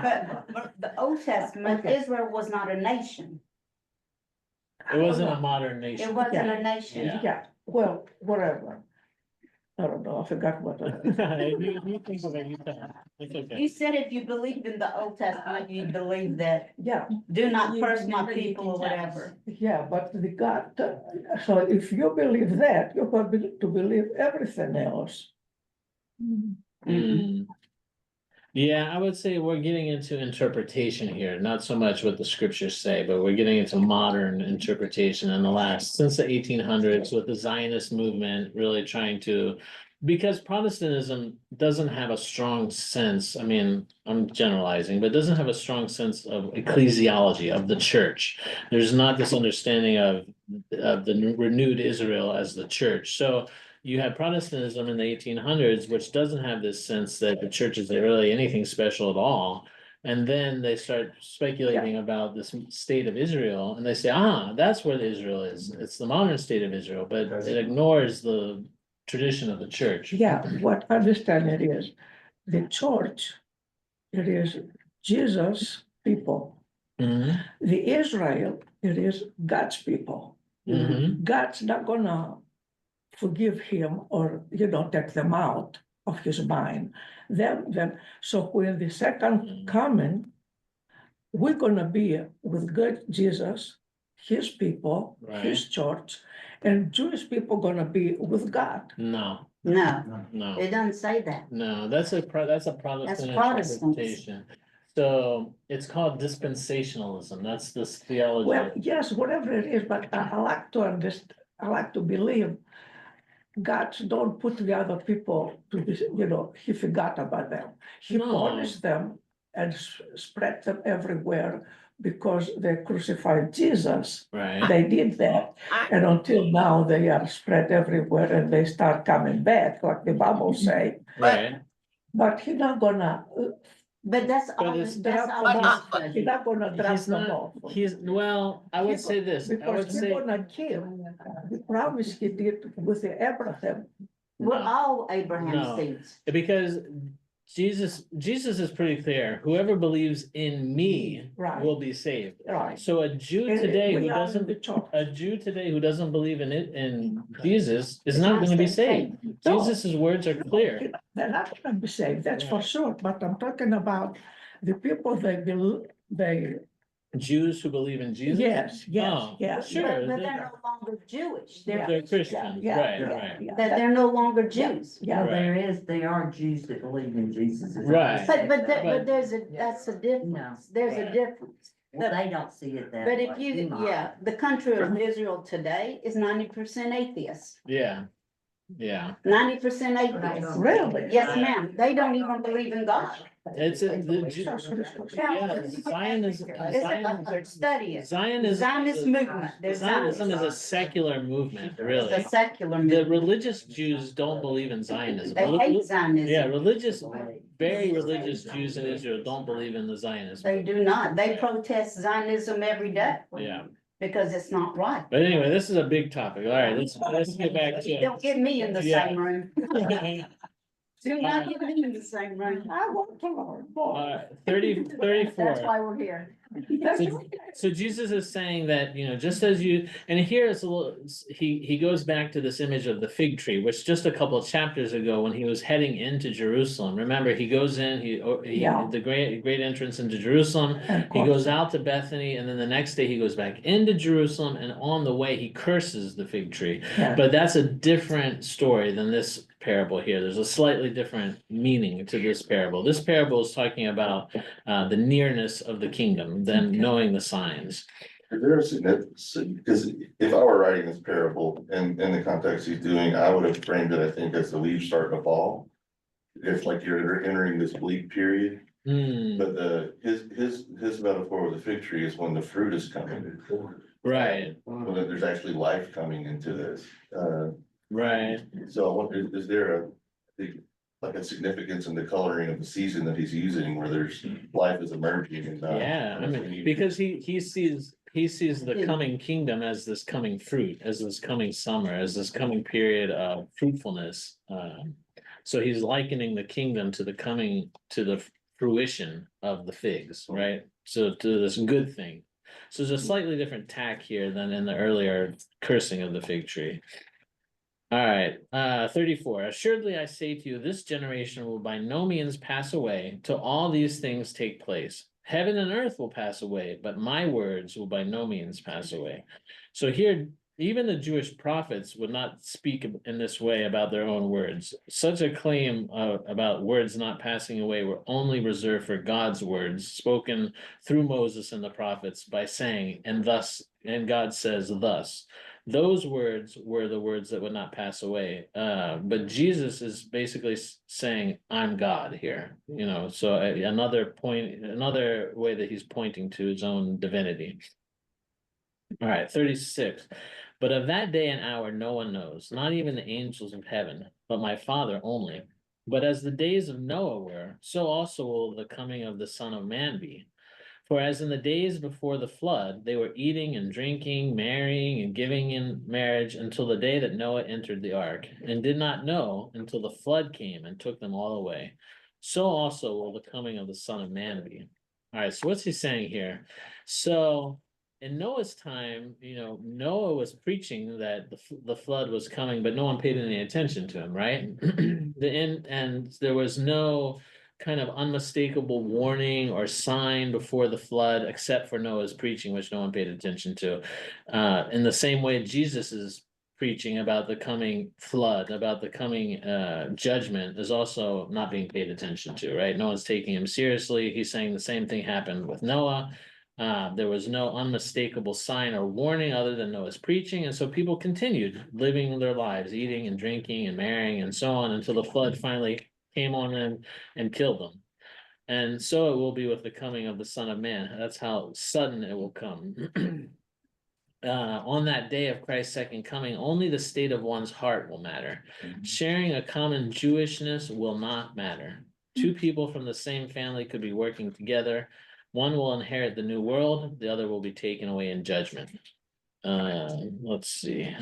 But the Old Testament, Okay. Israel was not a nation. It wasn't a modern It nation. wasn't a nation. Yeah. Yeah, well, whatever. I don't know, I forgot what I. You think of it, you can. It's okay. You said if you believed in the Old Testament, you believe that Yeah, do not You curse my remember you people or can tell whatever. yeah, but the God, so if you believe that, you have to believe everything else. Mm. Yeah, I would say we're getting into interpretation here, not so much what the scriptures say, but we're getting into modern interpretation in the last, since the 1800s with the Zionist movement really trying to, because Protestantism doesn't have a strong sense, I mean, I'm generalizing, but doesn't have a strong sense of ecclesiology of the church. There's not this understanding of the renewed Israel as the church. So you had Protestantism in the 1800s, which doesn't have this sense that the church is really anything special at all. And then they start speculating about this state of Israel, and they say, that's where Israel is. It's the modern state of Israel, but it ignores the tradition of the church. Yeah, what I understand it is, the church, it is Jesus' people. Mhm, The Israel, it is God's people. mhm. God's not gonna forgive him or, take them out of his mind. Then, so when the second coming, we're gonna be with good Jesus, his people, his church, and Jewish people gonna be with God. No, No, no. it doesn't say that. No, that's a Protestant Protestants. interpretation. So it's called dispensationalism. That's this theology. Well, yes, whatever it is, but I like to understand, I like to believe God don't put the other people to be, he forgot about them. He No. punished them and spread them everywhere because they crucified Jesus. Right, They did that. I, And until now, they are spread everywhere and they start coming back, like the Bible say. right. But he's not gonna, But that's But all, it's- that's all. But, this but- he's does. not gonna drop He's them not, off. well, I would say this, I Because would he's say, gonna kill the promise he did with Abraham. We're no. all Abraham No. seeds. Because Jesus is pretty clear, whoever believes in me Right. will be saved. Right. So a Jew And today we who are in doesn't, the church. a Jew today who doesn't believe in it, in Jesus, is It's not not gonna be saved. saved. No. Jesus's words are clear. They're not gonna be saved, that's for Right. sure, but I'm talking about the people they, Jews who believe in Jesus? yes, Oh, yes. sure. But they're- they're no longer Jewish. Yeah. They're Christians, Yeah, right, yeah, right. yeah. That they're no longer Jews. Yeah, Right. They are Jews that believe in Jesus. Right. But there's that's a difference. There's a difference. Well, they don't see it that But way. if you, might. yeah, the country of Israel today is 90% atheists. Yeah, yeah. 90% atheists. really? Yes, ma'am. They don't even believe in God. It's a, the, Yeah. Zionism, Study it. Zionism, Zionist movement. There's Zionism is a Zionists. secular movement, It's really. a secular The movement. religious Jews don't believe in Zionism. They hate Zionism. Yeah, very religious Jews in Israel don't believe in the Zionism. They do not. They protest Zionism every day Yeah, because it's not right. but anyway, this is a big topic. All right, let's get back to Don't get me in the Yeah. same room. it. Do not get me in the same room. I want to learn more. 34. That's why we're here. So Jesus is saying that, just as you, and here it's a little, he goes back to this image of the fig tree, which just a couple of chapters ago, when he was heading into Jerusalem, remember, he goes in, Yeah. the great entrance into Jerusalem, Of he course. goes out to Bethany, and then the next day he goes back into Jerusalem, and on the way, he curses the fig tree. Yeah. But that's a different story than this parable here. There's a slightly different meaning to this parable. This parable is talking about the nearness of the kingdom, then knowing the signs. Is there a significance, because if I were writing this parable in the context he's doing, I would have framed it, I think, as the leaves starting to fall. It's like you're entering this bleak period, Hmm, but his metaphor with the fig tree is when the fruit is coming. right, When there's actually life coming into this. right. So I wonder, is there like a significance in the coloring of the season that he's using where there's life is emerging and. Yeah, I mean, because he sees the coming kingdom as this coming fruit, as this coming summer, as this coming period of fruitfulness. So he's likening the kingdom to the fruition of the figs, right? So to this good thing. So there's a slightly different tack here than in the earlier cursing of the fig tree. All right, 34. Assuredly, I say to you, this generation will by no means pass away till all these things take place. Heaven and earth will pass away, but my words will by no means pass away. So here, even the Jewish prophets would not speak in this way about their own words. Such a claim about words not passing away were only reserved for God's words, spoken through Moses and the prophets by saying, and God says thus. Those words were the words that would not pass away. But Jesus is basically saying, I'm God here, so another way that he's pointing to his own divinity. All right, 36. But of that day and hour, no one knows, not even the angels of heaven, but my Father only. But as the days of Noah were, so also will the coming of the Son of Man be. For as in the days before the flood, they were eating and drinking, marrying and giving in marriage until the day that Noah entered the ark, and did not know until the flood came and took them all away. So also will the coming of the Son of Man be. All right, so what's he saying here? So in Noah's time, Noah was preaching that the flood was coming, but no one paid any attention to him, right? And there was no kind of unmistakable warning or sign before the flood, except for Noah's preaching, which no one paid attention to. In the same way, Jesus is preaching about the coming flood, about the coming judgment, is also not being paid attention to, right? No one's taking him seriously. He's saying the same thing happened with Noah. There was no unmistakable sign or warning other than Noah's preaching, and so people continued living their lives, eating and drinking and marrying and so on, until the flood finally came on them and killed them. And so it will be with the coming of the Son of Man. That's how sudden it will come. On that day of Christ's second coming, only the state of one's heart will matter. Sharing a common Jewishness will not matter. Two people from the same family could be working together. One will inherit the new world, the other will be taken away in judgment. Let's see.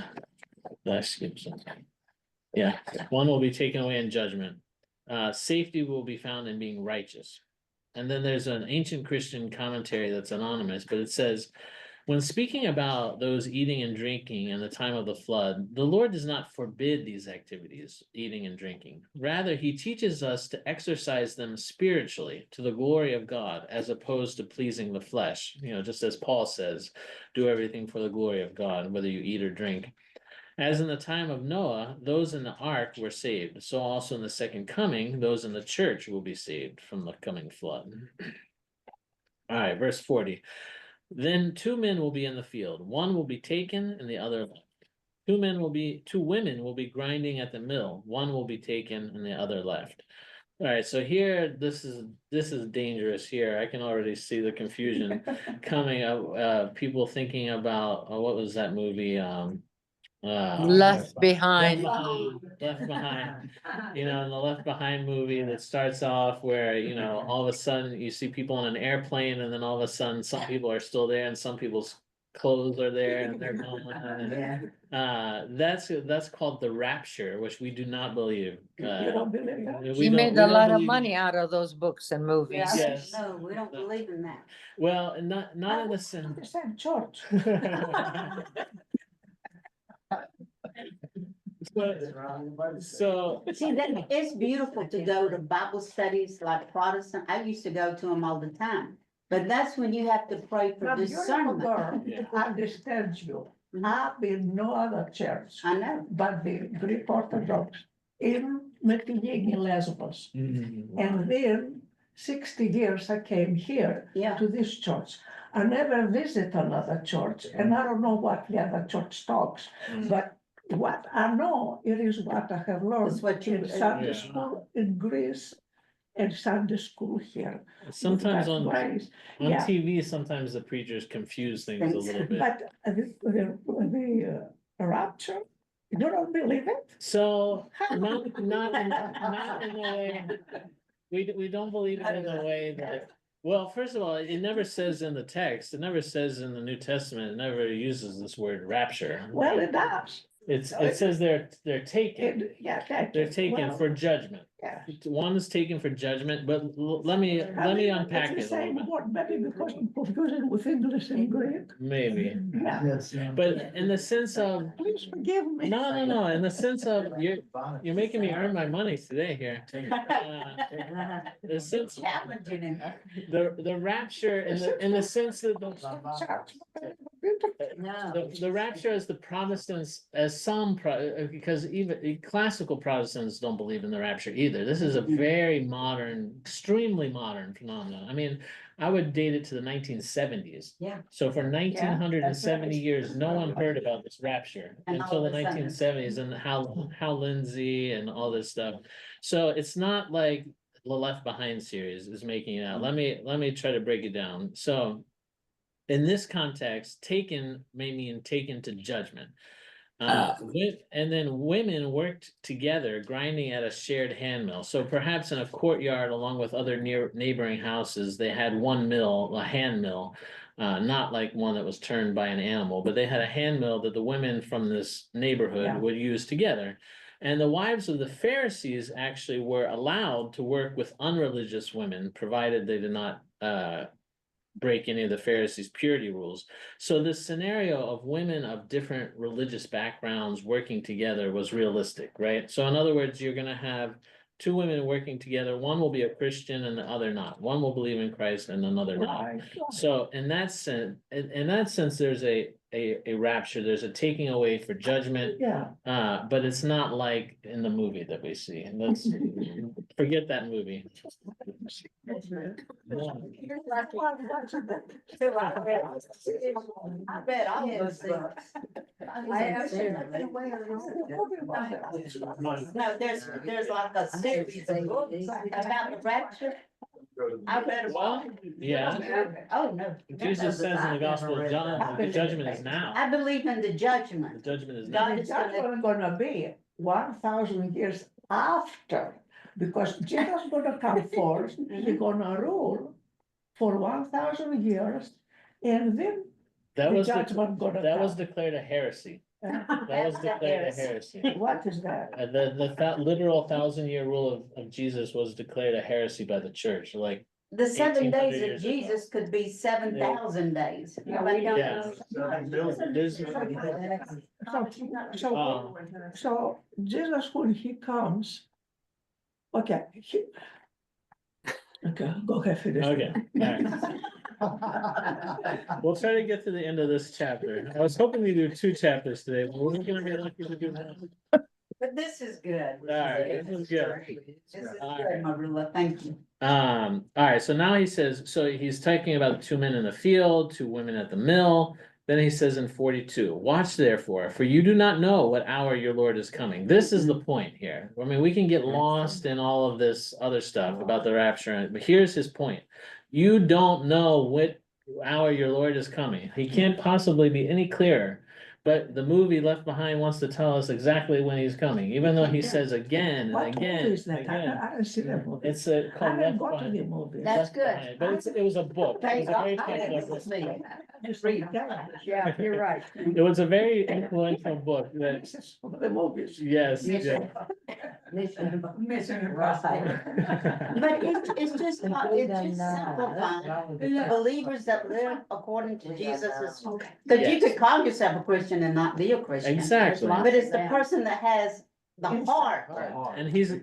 That skips something. Yeah, one will be taken away in judgment. Safety will be found in being righteous. And then there's an ancient Christian commentary that's anonymous, but it says, when speaking about those eating and drinking in the time of the flood, the Lord does not forbid these activities, eating and drinking. Rather, he teaches us to exercise them spiritually to the glory of God, as opposed to pleasing the flesh. You know, just as Paul says, do everything for the glory of God, whether you eat or drink. As in the time of Noah, those in the ark were saved. So also in the second coming, those in the church will be saved from the coming flood. All right, verse 40. Then two men will be in the field, one will be taken and the other left. Two women will be grinding at the mill, one will be taken and the other left. All right, so here, this is dangerous here. I can already see the confusion coming up, people thinking about, what was that movie? Left behind. Left Behind. You know, in the Left Behind movie that starts off where, you know, all of a sudden you see people on an airplane and then all of a sudden some people are still there and some people's clothes are there and they're gone. That's called the rapture, which we do not believe. You don't believe that? We He don't- made we a don't lot of believe- money out of those books and movies. Yes. No, we don't believe in that. Well, not in the sense. The same church. So, See, that, it's beautiful to go to Bible studies like Protestant. I used to go to them all the time. But that's when you have to pray for Now, beautiful discernment. girl, Yeah. I understand you. Mhm. I've been no other church I know. but the Greek Orthodox in Mytilene in Lesbos. And then 60 years I came here Yeah. to this church. I never visit another church and I don't know what the other church talks. But what I know, it is what I have learned It's what you- in Sunday Yeah. school in Greece and Sunday school here. sometimes With on that grace. on Yeah. TV, sometimes the preachers confuse things a little bit. But the rapture, you don't believe it? So not in the way, we don't believe it in the way that, well, first of all, it never says in the text, it never says in the New Testament, it never uses this word rapture. Well, it does. It says they're taken, Yeah, they're taken well, for judgment. Yeah. One is taken for judgment, but let me unpack It's it the a same little bit. word, maybe because I'm confusing with English and Greek. Maybe, Yeah, but in the sense of, please forgive me. no, in the sense of, you're making me earn my money today here. The sense, Challenging in there. the rapture in the sense that No. the rapture is the Protestants, as because even classical Protestants don't believe in the rapture either. This is a very modern, extremely modern phenomenon. I mean, I would date it to the 1970s. Yeah. So for 1970 right. years, no one heard about this rapture And until all the of a sudden- 1970s and Hal Lindsey and all this stuff. So it's not like the Left Behind series is making it out. Let me try to break it down. So in this context, taken may mean taken to judgment. And then women worked together grinding at a shared hand mill. So perhaps in a courtyard along with other neighboring houses, they had one mill, a hand mill. Not like one that was turned by an animal, but they had a hand mill that the women from this neighborhood Yeah. would use together. And the wives of the Pharisees actually were allowed to work with unreligious women, provided they did not break any of the Pharisees' purity rules. So this scenario of women of different religious backgrounds working together was realistic, right? So in other words, you're gonna have two women working together. One will be a Christian and the other not. One will believe in Christ and another not. Right. So in that sense, there's a a rapture. There's a taking away for judgment. Yeah. But it's not like in the movie that we see. And let's forget that movie. I bet all those things. No, there's like a series of books about the rapture. I read a Well, one. yeah. Oh, no. Jesus says in the Gospel of John, the judgment is now. I believe in the The judgment. judgment is God now. The is gonna, judgment gonna be 1,000 years after, because Jesus gonna come first, he gonna rule for 1,000 years, and then That the was, judgment gonna that was come. declared a heresy. That was That's a declared a heresy. heresy. What is that? The literal 1,000-year rule of Jesus was declared a heresy by the church, like, the 7 1800 days of years ago. Jesus could be 7,000 days. Nobody Yeah. knows. There's, So Jesus, when he comes, okay, okay, go ahead, finish. okay, all right. We'll try to get to the end of this chapter. I was hoping to do 2 chapters today, but we're gonna be lucky to do one. But this is good. All right, this is good. This is All good, right. Marilla, thank you. All right, so now he says, so he's talking about 2 men in the field, 2 women at the mill. Then he says in 42, watch therefore, for you do not know what hour your Lord is coming. This is the point here. I mean, we can get lost in all of this other stuff about the rapture, but here's his point. You don't know what hour your Lord is coming. He can't possibly be any clearer. But the movie Left Behind wants to tell us exactly when he's coming, even though he says again and What again movie is and that? again. I didn't see that movie. It's I called didn't Left go to the Behind. movie. That's Left good. Behind, but it was a book. It was a very popular book. Just read that. Yeah, you're right. It was a very influential book that, This is one of the movies. yes, yeah. But it's just simplifying. Believers that live according to Jesus' because you could call yourself a Christian and not be a Christian. Exactly. But it's the person that has the heart. And he's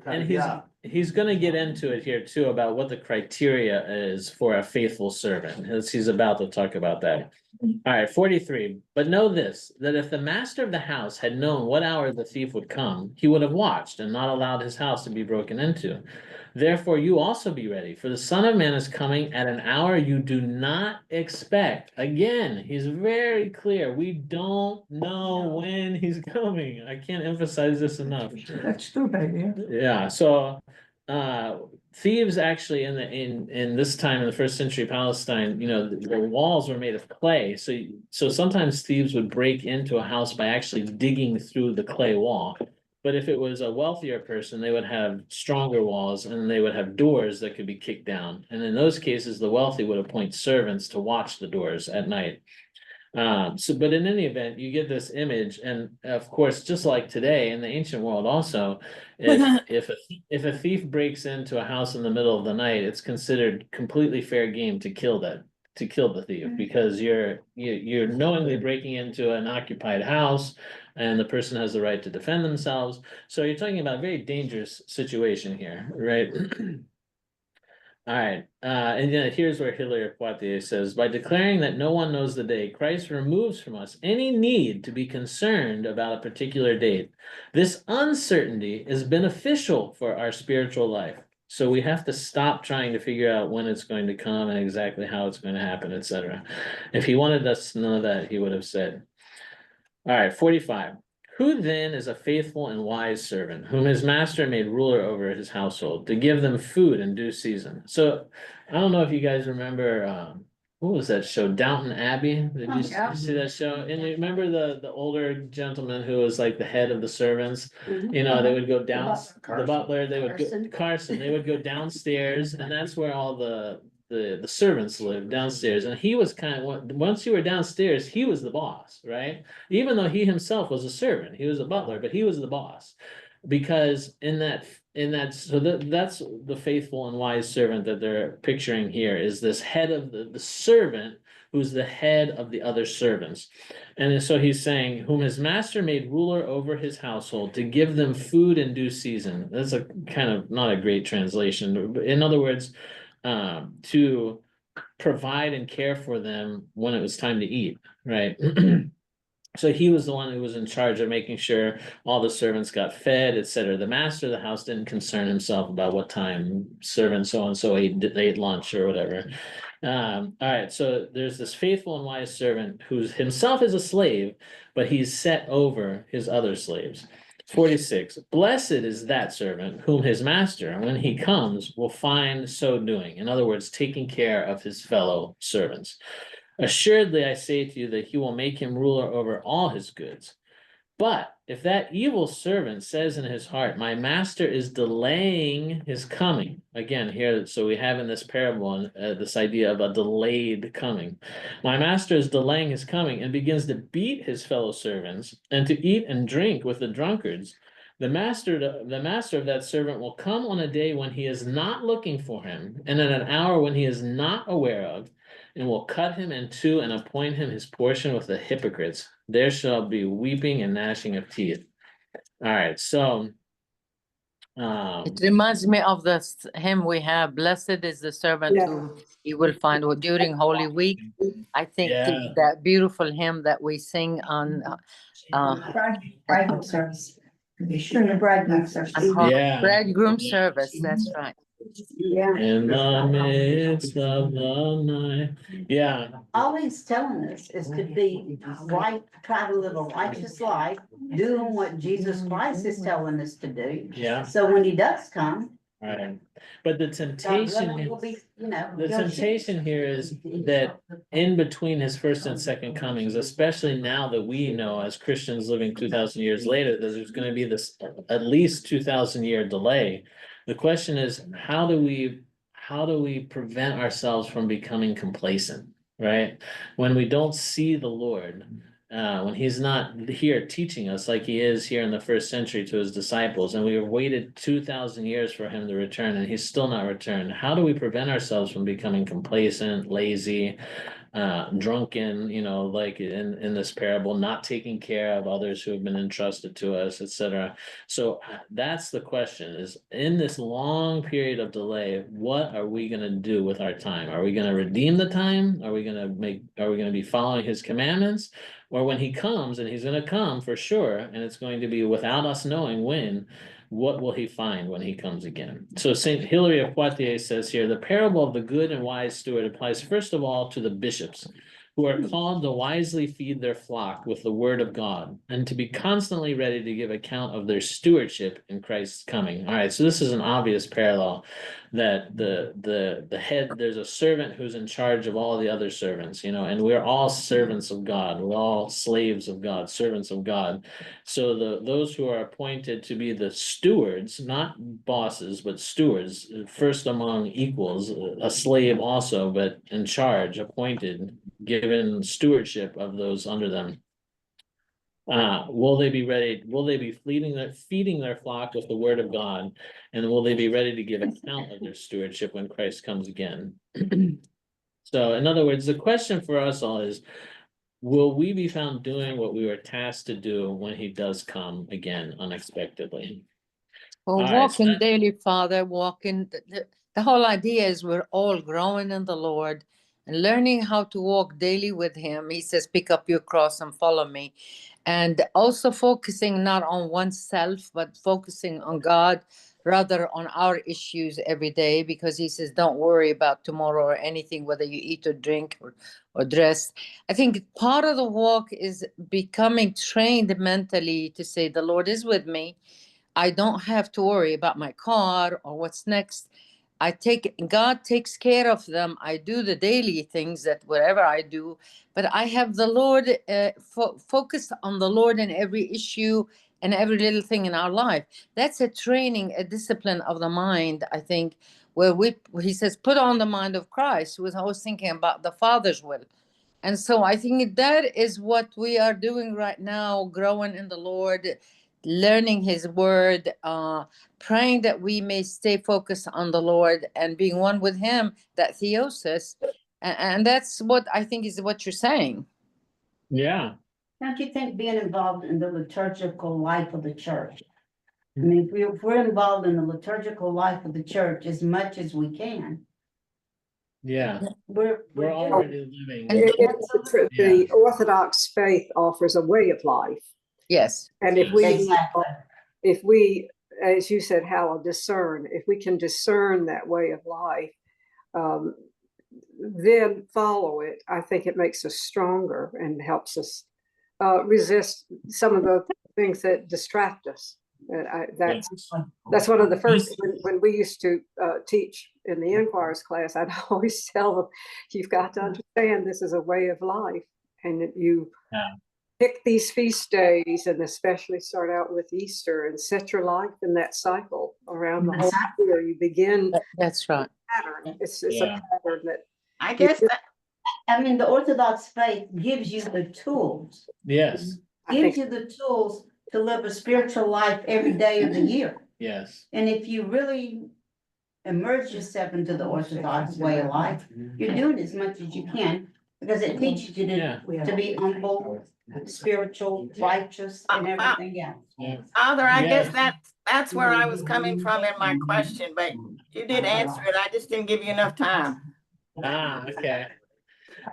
gonna get into it here too about what the criteria is for a faithful servant. He's about to talk about that. All right, 43. But know this, that if the master of the house had known what hour the thief would come, he would have watched and not allowed his house to be broken into. Therefore, you also be ready, for the Son of Man is coming at an hour you do not expect. Again, he's very clear. We don't know when he's coming. I can't emphasize this enough. That's true, baby. Yeah, so thieves actually in this time in the 1st century Palestine, you know, the walls were made of clay. So sometimes thieves would break into a house by actually digging through the clay wall. But if it was a wealthier person, they would have stronger walls and they would have doors that could be kicked down. And in those cases, the wealthy would appoint servants to watch the doors at night. But in any event, you get this image, and of course, just like today in the ancient world also, if a thief breaks into a house in the middle of the night, it's considered completely fair game to kill the thief, because you're knowingly breaking into an occupied house and the person has the right to defend themselves. So you're talking about a very dangerous situation here, right? All right, and then here's where Hilaire Poitiers says, by declaring that no one knows the day, Christ removes from us any need to be concerned about a particular date. This uncertainty is beneficial for our spiritual life. So we have to stop trying to figure out when it's going to come and exactly how it's going to happen, etc. If he wanted us to know that, he would have said. All right, 45. Who then is a faithful and wise servant, whom his master made ruler over his household, to give them food in due season? So I don't know if you guys remember, what was that show? Downton Abbey? Did you see that show? And you remember the older gentleman who was like the head of the servants? You know, they would go down, the butler, they would go, Carson, they would go downstairs, and that's where all the servants lived, downstairs. And he was kind of, once you were downstairs, he was the boss, right? Even though he himself was a servant, he was a butler, but he was the boss. Because that's the faithful and wise servant that they're picturing here, is this head of the servant who's the head of the other servants. And so he's saying, whom his master made ruler over his household, to give them food in due season. That's a kind of not a great translation. In other words, to provide and care for them when it was time to eat, right? So he was the one who was in charge of making sure all the servants got fed, etc. The master of the house didn't concern himself about what time servant so and so ate lunch or whatever. All right, so there's this faithful and wise servant who's himself is a slave, but he's set over his other slaves. 46, blessed is that servant whom his master, when he comes, will find so doing. In other words, taking care of his fellow servants. Assuredly, I say to you that he will make him ruler over all his goods. But if that evil servant says in his heart, my master is delaying his coming, again, here, so we have in this parable this idea of a delayed coming. My master is delaying his coming and begins to beat his fellow servants and to eat and drink with the drunkards. The master of that servant will come on a day when he is not looking for him, and at an hour when he is not aware of, and will cut him in two and appoint him his portion with the hypocrites. There shall be weeping and gnashing of teeth. All right, so It reminds me of the hymn we have, blessed is the servant who you will find during Holy Week. I think that beautiful hymn that we sing on Bridegroom service. The bridegroom service. bridegroom service, that's right. Yeah. in the midst of the night. Yeah. All he's telling us is to be right, try to live a righteous life, doing what Jesus Christ is telling us to do. Yeah. So when he does come, Right. But the God temptation, willing, we'll be, the temptation here is that in between his first and second comings, especially now that we know as Christians living 2,000 years later, that there's going to be this at least 2,000-year delay. The question is, how do we prevent ourselves from becoming complacent, right? When we don't see the Lord, when he's not here teaching us like he is here in the first century to his disciples, and we have waited 2,000 years for him to return, and he's still not returned. How do we prevent ourselves from becoming complacent, lazy, drunken, like in this parable, not taking care of others who have been entrusted to us, etc. So that's the question: is in this long period of delay, what are we going to do with our time? Are we going to redeem the time? Are we going to be following his commandments? Or when he comes, and he's going to come for sure, and it's going to be without us knowing when, what will he find when he comes again? So St. Hilary of Poitiers says here, the parable of the good and wise steward applies first of all to the bishops, who are called to wisely feed their flock with the word of God, and to be constantly ready to give account of their stewardship in Christ's coming. All right, so this is an obvious parallel, that the head, there's a servant who's in charge of all the other servants, and we're all servants of God. We're all slaves of God, servants of God. So those who are appointed to be the stewards, not bosses, but stewards, first among equals, a slave also, but in charge, appointed, given stewardship of those under them. Will they be ready? Will they be feeding their flock with the word of God? And will they be ready to give account of their stewardship when Christ comes again? So in other words, the question for us all is, will we be found doing what we were tasked to do when he does come again unexpectedly? Well, walking daily, Father, walking. The whole idea is we're all growing in the Lord and learning how to walk daily with him. He says, pick up your cross and follow me. And also focusing not on oneself, but focusing on God, rather on our issues every day, because he says, don't worry about tomorrow or anything, whether you eat or drink or dress. I think part of the walk is becoming trained mentally to say, the Lord is with me. I don't have to worry about my car or what's next. God takes care of them. I do the daily things that whatever I do, but I have the Lord focused on the Lord in every issue and every little thing in our life. That's a training, a discipline of the mind, I think, where he says, put on the mind of Christ, who was always thinking about the Father's will. And so I think that is what we are doing right now, growing in the Lord, learning his word, praying that we may stay focused on the Lord and being one with him, that theosis. And that's what I think is what you're saying. Yeah. Don't you think being involved in the liturgical life of the church? I mean, if we're involved in the liturgical life of the church as much as we can, Yeah, We're we're doing- already living. And The Orthodox faith offers a way of life. yes, And Exactly. if we, as you said, Hal, discern, if we can discern that way of life, then follow it, I think it makes us stronger and helps us resist some of the things that distract us. That's one of the first, when we used to teach in the inquirers class, I'd always tell them, you've got to understand this is a way of life, and that you pick these feast days, and especially start out with Easter, and set your life in that cycle around the whole year. You begin that's right. pattern. It's a pattern that I guess that, I mean, the Orthodox faith gives you the tools, Yes, gives you the tools to live a spiritual life every day of the year. yes, And if you really immerse yourself into the Orthodox way of life, you're doing as much as you can, because it teaches you to be humble, spiritual, righteous, and everything else. yeah. Father, I Yes. guess that's where I was coming from in my question, but you did answer it. I just didn't give you enough time. Okay.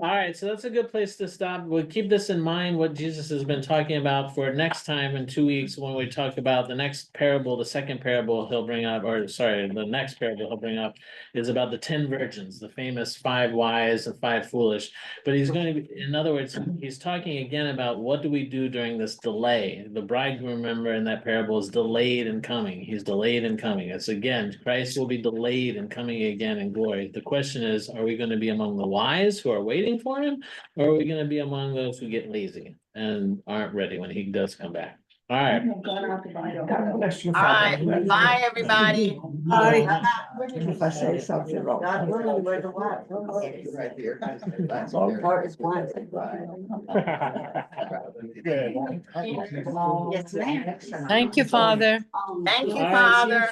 All right, so that's a good place to stop. We'll keep this in mind, what Jesus has been talking about for next time in 2 weeks, when we talk about the next parable, the second parable he'll bring up, or sorry, the next parable he'll bring up is about the 10 virgins, the famous 5 wise and 5 foolish. But he's going to be, in other words, he's talking again about what do we do during this delay. The bridegroom, remember, in that parable is delayed in coming. He's delayed in coming. It's again, Christ will be delayed in coming again in glory. The question is, are we going to be among the wise who are waiting for him, or are we going to be among those who get lazy and aren't ready when he does come back? All right. God bless you. All right, bye, everybody. If I say something wrong. God willing, we're the wise. Right here. Heart is wise. Good. Yes, ma'am. Thank you, Father. Thank you, All right, Father.